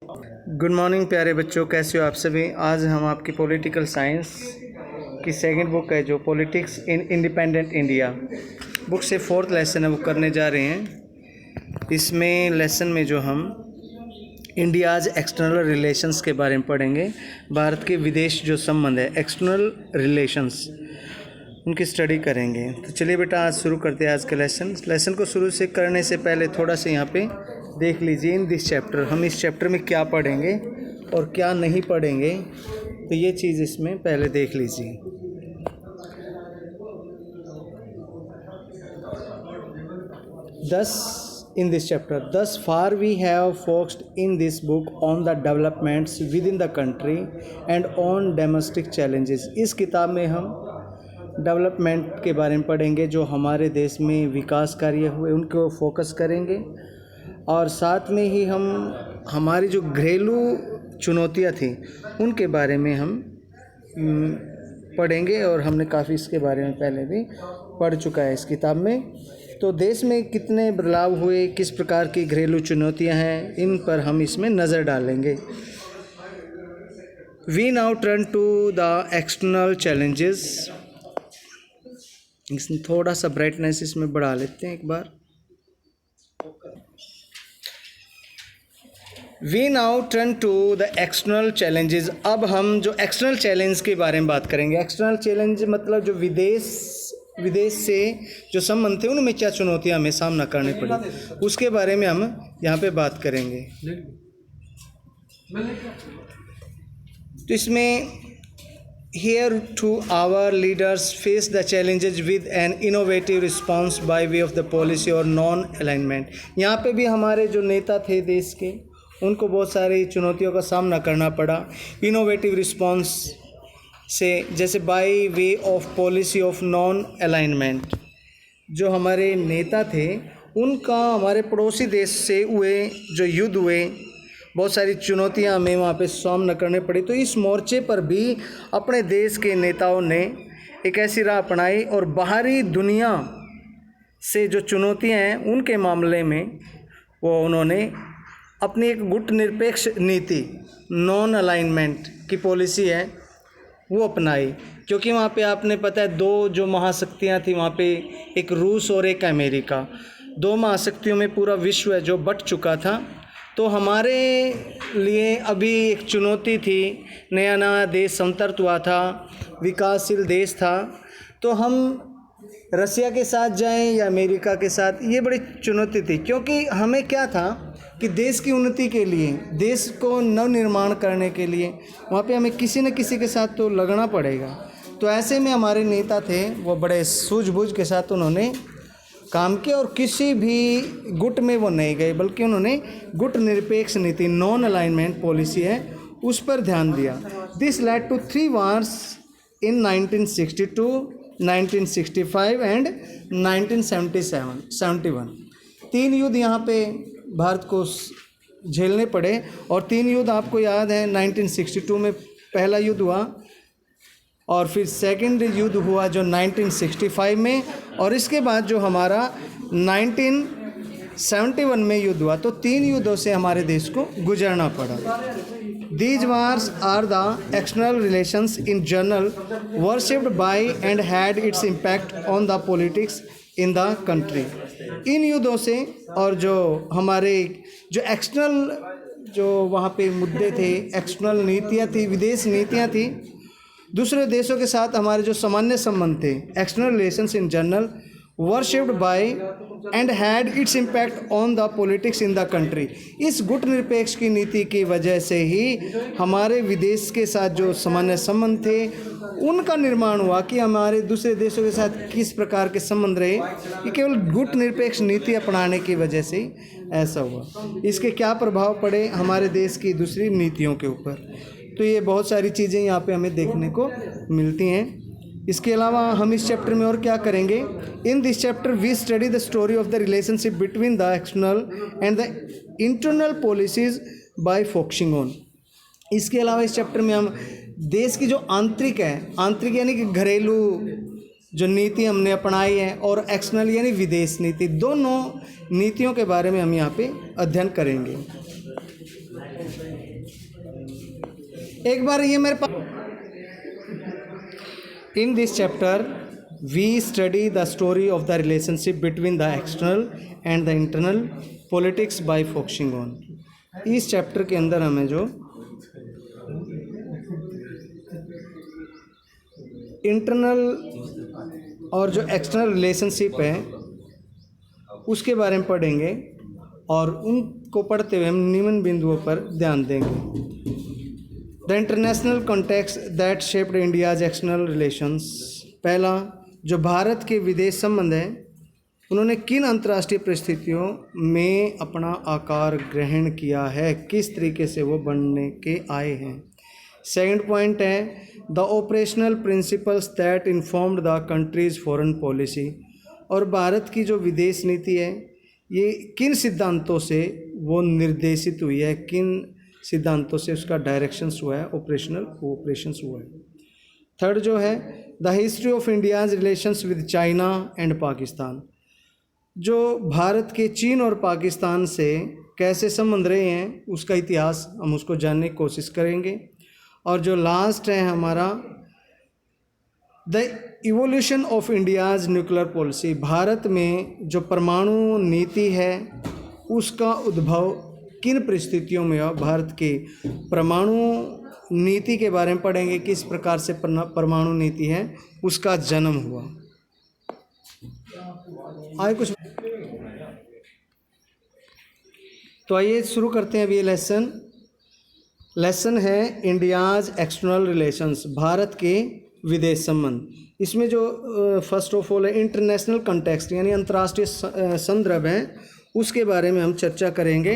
Good morning प्यारे बच्चों, कैसे हो आप सभी। आज हम आपकी पॉलिटिकल साइंस की सेकंड बुक है जो politics in independent India book से फोर्थ लेसन है वो करने जा रहे हैं। इसमें लेसन में जो हम इंडियाज़ एक्सटर्नल रिलेशंस के बारे में पढ़ेंगे। भारत के विदेश जो संबंध है, एक्सटर्नल रिलेशंस, उनकी स्टडी करेंगे। तो चलिए बेटा, आज शुरू करते हैं आज के लेसन को। शुरू से करने से पहले थोड़ा सा यहाँ पे देख लीजिए इन दिस चैप्टर, हम इस चैप्टर में क्या पढ़ेंगे और क्या नहीं पढ़ेंगे, तो ये चीज़ इसमें पहले देख लीजिए। In this chapter, thus far we have focused in this book on the developments within the country and on domestic challenges। इस किताब में हम डेवलपमेंट के बारे में पढ़ेंगे, जो हमारे देश में विकास कार्य हुए उनको फोकस करेंगे, और साथ में ही हम हमारी जो घरेलू चुनौतियां थी उनके बारे में हम पढ़ेंगे, और हमने काफ़ी इसके बारे में पहले भी पढ़ चुका है इस किताब में। तो देश में कितने बदलाव हुए, किस प्रकार की घरेलू चुनौतियां हैं, इन पर हम इसमें नज़र डालेंगे। We now turn to the external challenges. इसमें थोड़ा सा ब्राइटनेस इसमें बढ़ा लेते हैं एक बार। We now turn to the external challenges. अब हम जो एक्सटर्नल चैलेंज के बारे में बात करेंगे। एक्सटर्नल चैलेंज मतलब जो विदेश से जो संबंध थे उनमें क्या चुनौतियां हमें सामना करनी पड़ी, उसके बारे में हम यहाँ पे बात करेंगे। तो इसमें Here too our leaders face the challenges with an innovative response by way of the policy or non-alignment। यहाँ पे भी हमारे जो नेता थे देश के, उनको बहुत सारी चुनौतियों का सामना करना पड़ा इनोवेटिव रिस्पांस से, जैसे by way of policy of non alignment. जो हमारे नेता थे उनका हमारे पड़ोसी देश से हुए जो युद्ध हुए, बहुत सारी चुनौतियां हमें वहाँ पे सामना करने पड़ी। तो इस मोर्चे पर भी अपने देश के नेताओं ने एक ऐसी राह अपनाई, और बाहरी दुनिया से जो चुनौतियां हैं उनके मामले में वो उन्होंने अपनी एक गुटनिरपेक्ष नीति, नॉन अलाइनमेंट की पॉलिसी है वो अपनाई। क्योंकि वहाँ पे आपने पता है दो जो महाशक्तियाँ थी वहाँ पे, एक रूस और एक अमेरिका, दो महाशक्तियों में पूरा विश्व है जो बट चुका था। तो हमारे लिए अभी एक चुनौती थी, नया देश संतर्त हुआ था, विकासशील देश था, तो हम रसिया के साथ जाएं या अमेरिका के साथ, ये बड़ी चुनौती थी। क्योंकि हमें क्या था कि देश की उन्नति के लिए, देश को नवनिर्माण करने के लिए वहाँ पे हमें किसी न किसी के साथ तो लगना पड़ेगा। तो ऐसे में हमारे नेता थे वो बड़े सूझबूझ के साथ उन्होंने काम किया, और किसी भी गुट में वो नहीं गए, बल्कि उन्होंने गुट निरपेक्ष नीति, नॉन अलाइनमेंट पॉलिसी है, उस पर ध्यान दिया। This led to 3 wars in 1962, 1965 and 1971। 3 युद्ध यहाँ पे भारत को झेलने पड़े, और 3 युद्ध आपको याद है। 1962 में पहला युद्ध हुआ, और फिर सेकेंड युद्ध हुआ जो 1965 में, और इसके बाद जो हमारा 1971 में युद्ध हुआ। तो 3 युद्धों से हमारे देश को गुजरना पड़ा। These wars are the external relations in general were shaped by and had its impact on the politics in the country। इन युद्धों से, और जो हमारे जो एक्सटर्नल जो वहाँ पे मुद्दे थे, एक्सटर्नल नीतियाँ थी, विदेश नीतियाँ थी, दूसरे देशों के साथ हमारे जो सामान्य संबंध थे, external relations in general were shaped by and had its impact on the politics in the country. इस गुट निरपेक्ष की नीति की वजह से ही हमारे विदेश के साथ जो सामान्य संबंध थे उनका निर्माण हुआ, कि हमारे दूसरे देशों के साथ किस प्रकार के संबंध रहे, ये केवल गुट निरपेक्ष नीति अपनाने की वजह से ही ऐसा हुआ। इसके क्या प्रभाव पड़े हमारे देश की दूसरी नीतियों के ऊपर, तो ये बहुत सारी चीज़ें यहाँ पे हमें देखने को मिलती हैं। इसके अलावा हम इस चैप्टर में और क्या करेंगे। In this chapter we study the story of the relationship between the external and the internal policies by focusing on. इसके अलावा इस चैप्टर में हम देश की जो आंतरिक यानी कि घरेलू जो नीति हमने अपनाई है, और एक्सटर्नल यानी विदेश नीति, दोनों नीतियों के बारे में हम यहाँ पे अध्ययन करेंगे। एक बार ये मेरे पास, in this chapter we study the story of the relationship between the external and the internal politics by focusing on. इस चैप्टर के अंदर हमें जो इंटरनल और जो एक्सटर्नल रिलेशनशिप है उसके बारे में पढ़ेंगे और उनको पढ़ते हुए हम निम्न बिंदुओं पर ध्यान देंगे। The international context that shaped India's external relations. पहला, जो भारत के विदेश संबंध हैं उन्होंने किन अंतर्राष्ट्रीय परिस्थितियों में अपना आकार ग्रहण किया है, किस तरीके से वो बनने के आए हैं। सेकंड पॉइंट है the operational principles that informed the countries foreign policy. और भारत की जो विदेश नीति है ये किन सिद्धांतों से वो निर्देशित हुई है, किन सिद्धांतों से उसका डायरेक्शंस हुआ है, ऑपरेशंस हुआ है। थर्ड जो है the history of India's relations with China and Pakistan. जो भारत के चीन और पाकिस्तान से कैसे संबंध रहे हैं उसका इतिहास हम उसको जानने की कोशिश करेंगे। और जो लास्ट है हमारा the evolution of India's nuclear policy. Bharat में जो परमाणु नीति है उसका उद्भव किन परिस्थितियों में हुआ, भारत की परमाणु नीति के बारे में पढ़ेंगे, किस प्रकार से परमाणु नीति है उसका जन्म हुआ। आइए कुछ तो आइए शुरू करते हैं। अभी ये लेसन है इंडियाज एक्सटर्नल रिलेशंस, भारत के विदेश संबंध। इसमें जो फर्स्ट ऑफ ऑल है इंटरनेशनल कॉन्टेक्स्ट यानी अंतर्राष्ट्रीय संदर्भ है उसके बारे में हम चर्चा करेंगे।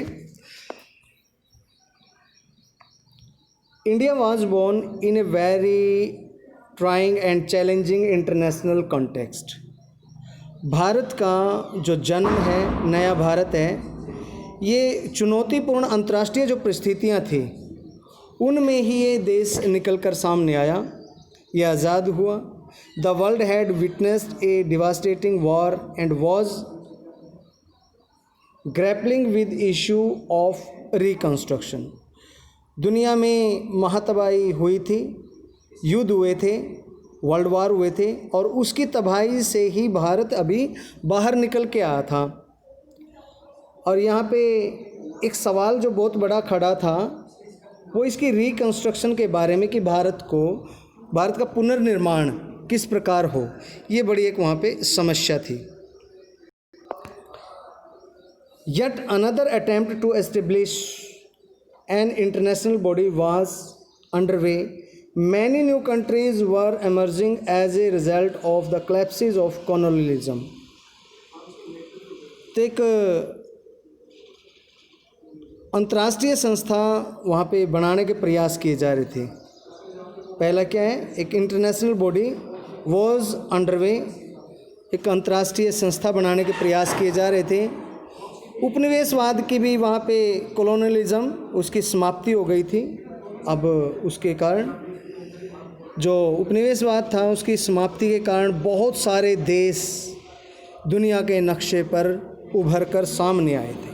India was born in a very trying and challenging international context. भारत का जो जन्म है, नया भारत है, ये चुनौतीपूर्ण अंतर्राष्ट्रीय जो परिस्थितियाँ थी उनमें ही ये देश निकल कर सामने आया, ये आज़ाद हुआ। The world had witnessed A devastating war and was grappling with issue of reconstruction. दुनिया में महातबाही हुई थी, युद्ध हुए थे, वर्ल्ड वार हुए थे और उसकी तबाही से ही भारत अभी बाहर निकल के आया था। और यहाँ पे एक सवाल जो बहुत बड़ा खड़ा था वो इसकी रिकन्स्ट्रक्शन के बारे में कि भारत का पुनर्निर्माण किस प्रकार हो, ये बड़ी एक वहाँ पे समस्या थी। Yet another attempt to establish an international body was underway. Many new countries were emerging as a result of the collapses of colonialism. तो एक अंतर्राष्ट्रीय संस्था वहाँ पे बनाने के प्रयास किए जा रहे थे। पहला क्या है, एक इंटरनेशनल बॉडी वॉज अंडरवे, एक अंतर्राष्ट्रीय संस्था बनाने के प्रयास किए जा रहे थे। उपनिवेशवाद की भी वहाँ पे कॉलोनियलिज्म उसकी समाप्ति हो गई थी। अब उसके कारण जो उपनिवेशवाद था उसकी समाप्ति के कारण बहुत सारे देश दुनिया के नक्शे पर उभर कर सामने आए थे।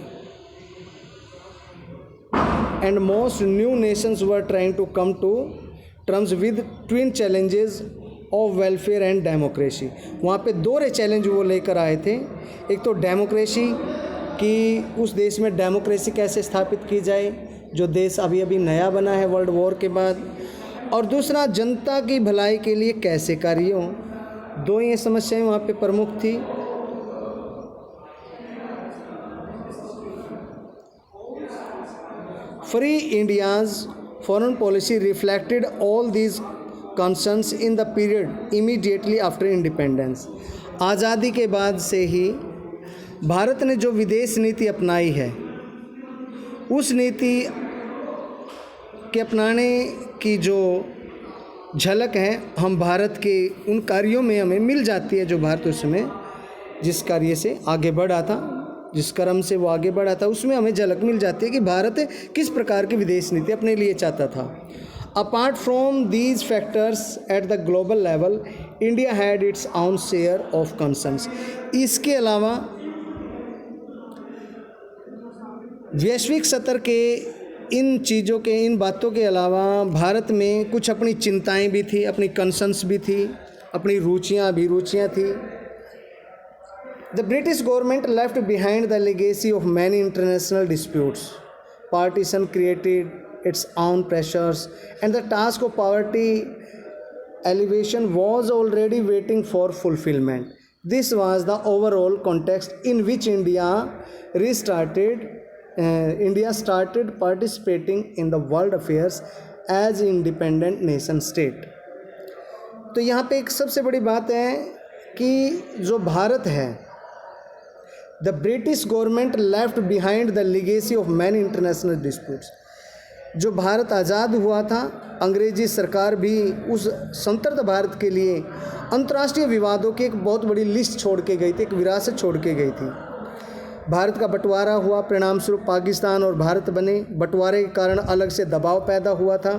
And most new nations were trying to come to terms with twin challenges of welfare and democracy. वहाँ पे दो चैलेंज वो लेकर आए थे। एक तो डेमोक्रेसी कि उस देश में डेमोक्रेसी कैसे स्थापित की जाए, जो देश अभी अभी नया बना है वर्ल्ड वॉर के बाद, और दूसरा जनता की भलाई के लिए कैसे कार्य हो। दो ये समस्याएं वहाँ पे प्रमुख थी। Free India's foreign policy reflected all these concerns in the period immediately after independence. आज़ादी के बाद से ही भारत ने जो विदेश नीति अपनाई है उस नीति के अपनाने की जो झलक है हम भारत के उन कार्यों में हमें मिल जाती है। जो भारत उस समय जिस कार्य से आगे बढ़ा था, जिस क्रम से वो आगे बढ़ा था, उसमें हमें झलक मिल जाती है कि भारत किस प्रकार की विदेश नीति अपने लिए चाहता था। Apart from these factors at the global level India had its own share of concerns. इसके अलावा वैश्विक स्तर के इन चीज़ों के, इन बातों के अलावा भारत में कुछ अपनी चिंताएं भी थी, अपनी कंसर्न्स भी थी, अपनी अभिरुचियाँ थी। The British government left behind the legacy of many international disputes. Partition created its own pressures, and the task of poverty alleviation was already waiting for fulfillment. This was the overall context in which India started participating in the world affairs as independent nation state. तो यहाँ पे एक सबसे बड़ी बात है कि जो भारत है, The British government left behind the legacy of many international disputes. जो भारत आज़ाद हुआ था, अंग्रेजी सरकार भी उस स्वतंत्र भारत के लिए अंतर्राष्ट्रीय विवादों की एक बहुत बड़ी लिस्ट छोड़ के गई थी, एक विरासत छोड़ के गई थी। भारत का बंटवारा हुआ, परिणाम स्वरूप पाकिस्तान और भारत बने। बंटवारे के कारण अलग से दबाव पैदा हुआ था।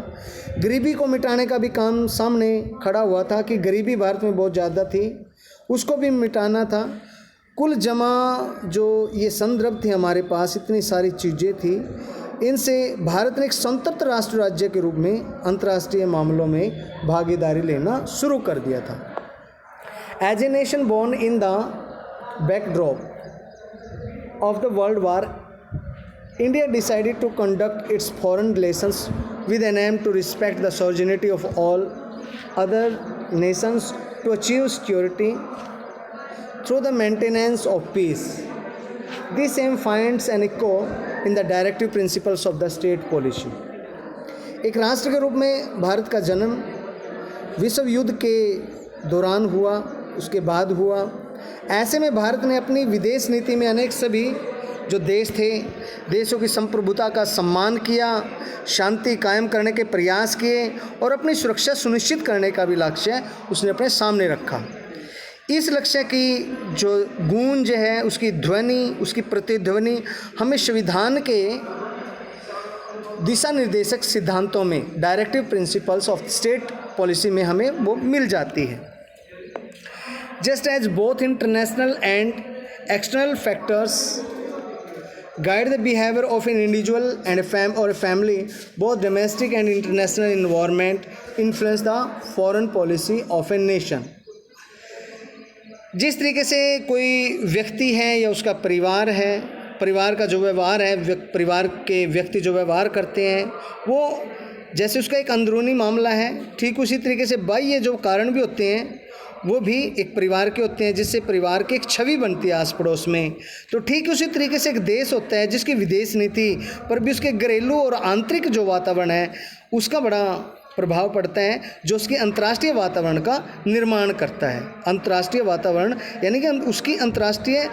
गरीबी को मिटाने का भी काम सामने खड़ा हुआ था कि गरीबी भारत में बहुत ज़्यादा थी, उसको भी मिटाना था। कुल जमा जो ये संदर्भ थे हमारे पास, इतनी सारी चीज़ें थी, इनसे भारत ने एक स्वतंत्र राष्ट्र राज्य के रूप में अंतर्राष्ट्रीय मामलों में भागीदारी लेना शुरू कर दिया था। As a nation born in the backdrop of the world war, India decided to conduct its foreign relations with an aim to respect the sovereignty of all other nations to achieve security through the maintenance of peace. This aim finds an echo in the directive principles of the state policy. एक राष्ट्र के रूप में भारत का जन्म विश्व युद्ध के दौरान हुआ, उसके बाद हुआ। ऐसे में भारत ने अपनी विदेश नीति में अनेक सभी जो देश थे, देशों की संप्रभुता का सम्मान किया, शांति कायम करने के प्रयास किए और अपनी सुरक्षा सुनिश्चित करने का भी लक्ष्य उसने अपने सामने रखा। इस लक्ष्य की जो गूंज है, उसकी ध्वनि, उसकी प्रतिध्वनि हमें संविधान के दिशा निर्देशक सिद्धांतों में, directive principles of state policy में हमें वो मिल जाती है। Just as both international and external factors guide the behavior of an individual and a family, both domestic and international environment influence the foreign policy of a nation. जिस तरीके से कोई व्यक्ति है या उसका परिवार है, परिवार का जो व्यवहार है, परिवार के व्यक्ति जो व्यवहार करते हैं, वो जैसे उसका एक अंदरूनी मामला है, ठीक उसी तरीके से बाह्य जो कारण भी होते हैं वो भी एक परिवार के होते हैं, जिससे परिवार की एक छवि बनती है आस पड़ोस में। तो ठीक उसी तरीके से एक देश होता है जिसकी विदेश नीति पर भी उसके घरेलू और आंतरिक जो वातावरण है उसका बड़ा प्रभाव पड़ता है, जो उसके अंतर्राष्ट्रीय वातावरण का निर्माण करता है। अंतर्राष्ट्रीय वातावरण यानी कि उसकी अंतर्राष्ट्रीय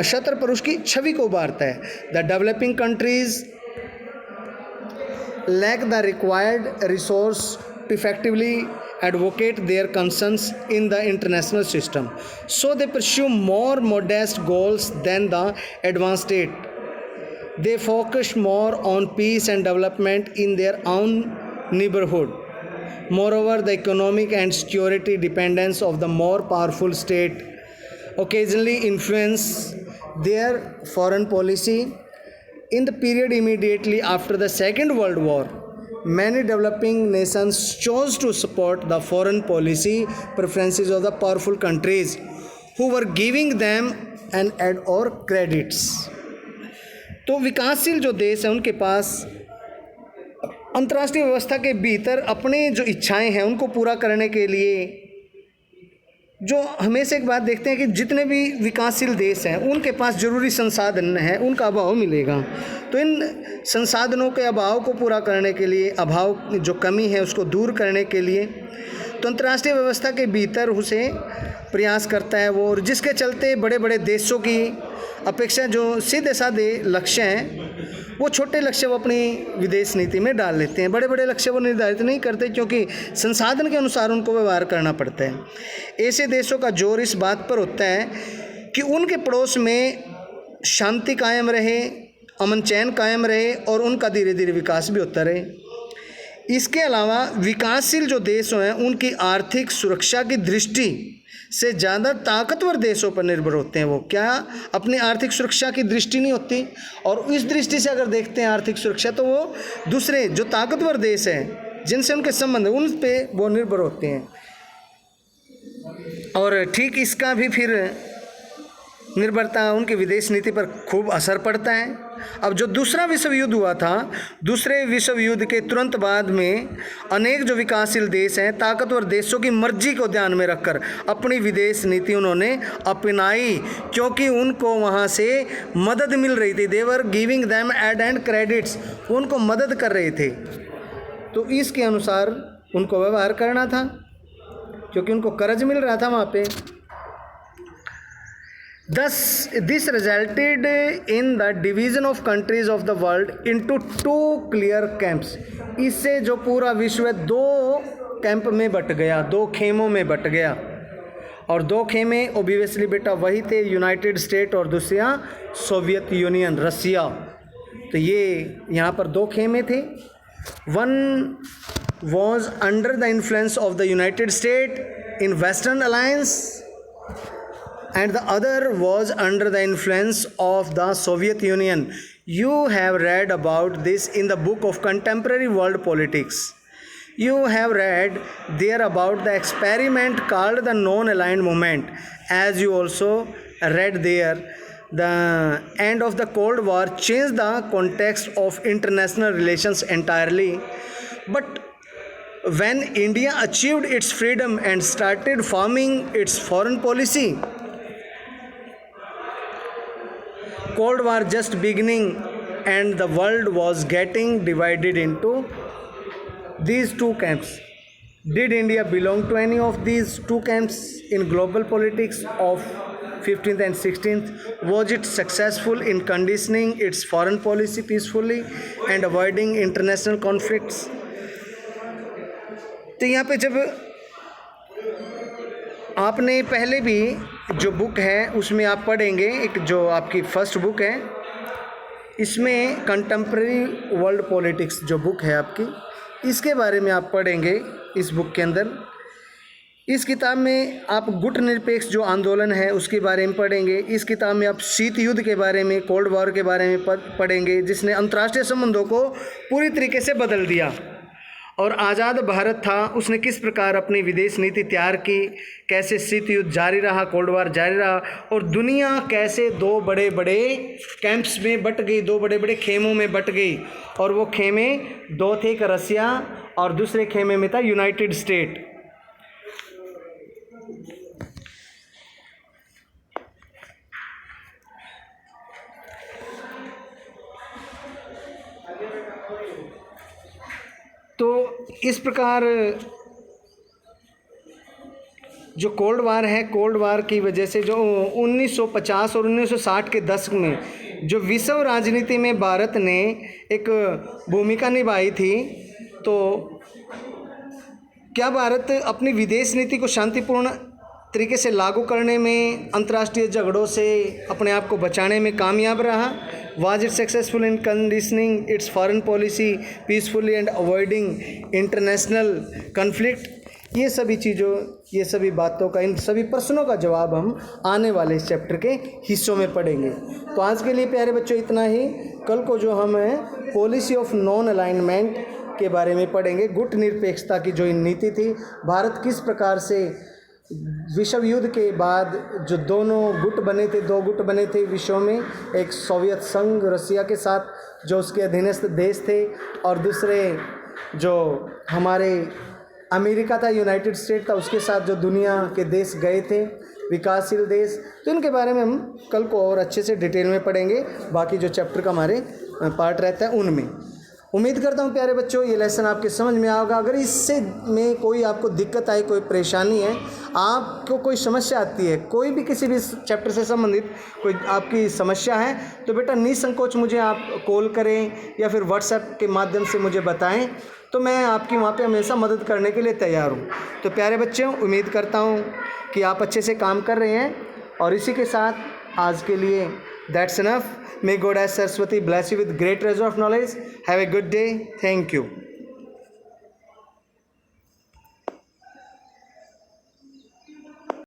सतह पर उसकी छवि को उभारता है। The developing countries lack the required resource to effectively advocate their concerns in the international system, so they pursue more modest goals than the advanced state. They focus more on peace and development in their own neighborhood. Moreover, the economic and security dependence of the more powerful state occasionally influence their foreign policy. In the period immediately after the Second World War, many developing nations chose to support the foreign policy preferences of the powerful countries who were giving them an aid or credits. तो विकासशील जो देश हैं उनके पास अंतर्राष्ट्रीय व्यवस्था के भीतर अपने जो इच्छाएं हैं उनको पूरा करने के लिए जो हमेशा एक बात देखते हैं कि जितने भी विकासशील देश हैं उनके पास ज़रूरी संसाधन है, उनका अभाव मिलेगा। तो इन संसाधनों के अभाव को पूरा करने के लिए, अभाव जो कमी है उसको दूर करने के लिए तो अंतर्राष्ट्रीय व्यवस्था के भीतर उसे प्रयास करता है वो, और जिसके चलते बड़े बड़े देशों की अपेक्षा जो सीधे साधे लक्ष्य हैं वो छोटे लक्ष्य वो अपनी विदेश नीति में डाल लेते हैं। बड़े बड़े लक्ष्य वो निर्धारित नहीं करते क्योंकि संसाधन के अनुसार उनको व्यवहार करना पड़ता है। ऐसे देशों का जोर इस बात पर होता है कि उनके पड़ोस में शांति कायम रहे, अमन चैन कायम रहे और उनका धीरे धीरे विकास भी होता रहे। इसके अलावा विकासशील जो देश हैं उनकी आर्थिक सुरक्षा की दृष्टि से ज़्यादा ताकतवर देशों पर निर्भर होते हैं। वो क्या अपनी आर्थिक सुरक्षा की दृष्टि नहीं होती, और इस दृष्टि से अगर देखते हैं आर्थिक सुरक्षा तो वो दूसरे जो ताकतवर देश हैं जिनसे उनके संबंध उन पे वो निर्भर होते हैं। और ठीक इसका भी फिर निर्भरता उनकी विदेश नीति पर खूब असर पड़ता है। अब जो दूसरा विश्व युद्ध हुआ था, दूसरे विश्व युद्ध के तुरंत बाद में अनेक जो विकासशील देश हैं ताकतवर देशों की मर्जी को ध्यान में रखकर अपनी विदेश नीति उन्होंने अपनाई, क्योंकि उनको वहाँ से मदद मिल रही थी। They were giving them aid and credits, उनको मदद कर रहे थे, तो इसके अनुसार उनको व्यवहार करना था क्योंकि उनको कर्ज मिल रहा था वहाँ पे। Thus, this resulted in the division of countries of the world into two clear camps. इससे जो पूरा विश्व दो कैंप में बट गया, दो खेमों में बट गया। और दो खेमे ओबियसली बेटा वही थे, यूनाइटेड स्टेट और दूसरा सोवियत यूनियन रसिया। तो ये यहाँ पर दो खेमे थे। One was under the influence of the United States in Western Alliance, and the other was under the influence of the Soviet Union. You have read about this in the book of Contemporary World Politics. You have read there about the experiment called the non-aligned movement. As you also read there, the end of the Cold War changed the context of international relations entirely. But when India achieved its freedom and started forming its foreign policy, Cold War just beginning and the world was getting divided into these two camps. Did India belong to any of these two camps in global politics of 15th and 16th? Was it successful in conditioning its foreign policy peacefully and avoiding international conflicts? तो यहाँ पे जब आपने पहले भी जो book है उसमें आप पढ़ेंगे, एक जो आपकी फर्स्ट बुक है इसमें कंटेम्प्रेरी वर्ल्ड पॉलिटिक्स जो बुक है आपकी, इसके बारे में आप पढ़ेंगे। इस बुक के अंदर इस किताब में आप गुट निरपेक्ष जो आंदोलन है उसके बारे में पढ़ेंगे। इस किताब में आप शीत युद्ध के बारे में, कोल्ड वॉर के बारे में पढ़ेंगे, जिसने अंतर्राष्ट्रीय संबंधों को पूरी तरीके से बदल दिया। और आज़ाद भारत था, उसने किस प्रकार अपनी विदेश नीति तैयार की, कैसे शीत युद्ध जारी रहा, कोल्ड वार जारी रहा, और दुनिया कैसे दो बड़े बड़े कैंप्स में बट गई, दो बड़े बड़े खेमों में बट गई। और वो खेमे दो थे, एक रसिया और दूसरे खेमे में था यूनाइटेड स्टेट। तो इस प्रकार जो कोल्ड वार है, कोल्ड वार की वजह से जो 1950 और 1960 के दशक में जो विश्व राजनीति में भारत ने एक भूमिका निभाई थी, तो क्या भारत अपनी विदेश नीति को शांतिपूर्ण तरीके से लागू करने में, अंतर्राष्ट्रीय झगड़ों से अपने आप को बचाने में कामयाब रहा? Was it successful in conditioning its foreign policy peacefully and avoiding international conflict? ये सभी चीज़ों, ये सभी बातों का, इन सभी प्रश्नों का जवाब हम आने वाले इस चैप्टर के हिस्सों में पढ़ेंगे। तो आज के लिए प्यारे बच्चों इतना ही। कल को जो हम पॉलिसी ऑफ नॉन अलाइनमेंट के बारे में पढ़ेंगे, गुट निरपेक्षता की जो नीति थी, भारत किस प्रकार से विश्व युद्ध के बाद जो दोनों गुट बने थे, दो गुट बने थे विश्व में, एक सोवियत संघ रसिया के साथ जो उसके अधीनस्थ देश थे, और दूसरे जो हमारे अमेरिका था, यूनाइटेड स्टेट था, उसके साथ जो दुनिया के देश गए थे, विकासशील देश। तो इनके बारे में हम कल को और अच्छे से डिटेल में पढ़ेंगे, बाकी जो चैप्टर का हमारे पार्ट रहता है उनमें। उम्मीद करता हूँ प्यारे बच्चों ये लेसन आपके समझ में आएगा। अगर इससे में कोई आपको दिक्कत आई, कोई परेशानी है, आपको कोई समस्या आती है, कोई भी किसी भी चैप्टर से संबंधित कोई आपकी समस्या है, तो बेटा निसंकोच मुझे आप कॉल करें या फिर व्हाट्सएप के माध्यम से मुझे बताएं, तो मैं आपकी वहाँ पे हमेशा मदद करने के लिए तैयार हूँ। तो प्यारे बच्चों उम्मीद करता हूँ कि आप अच्छे से काम कर रहे हैं, और इसी के साथ आज के लिए that's enough. May Goddess Saraswati bless you with great treasure of knowledge. Have a good day. Thank you.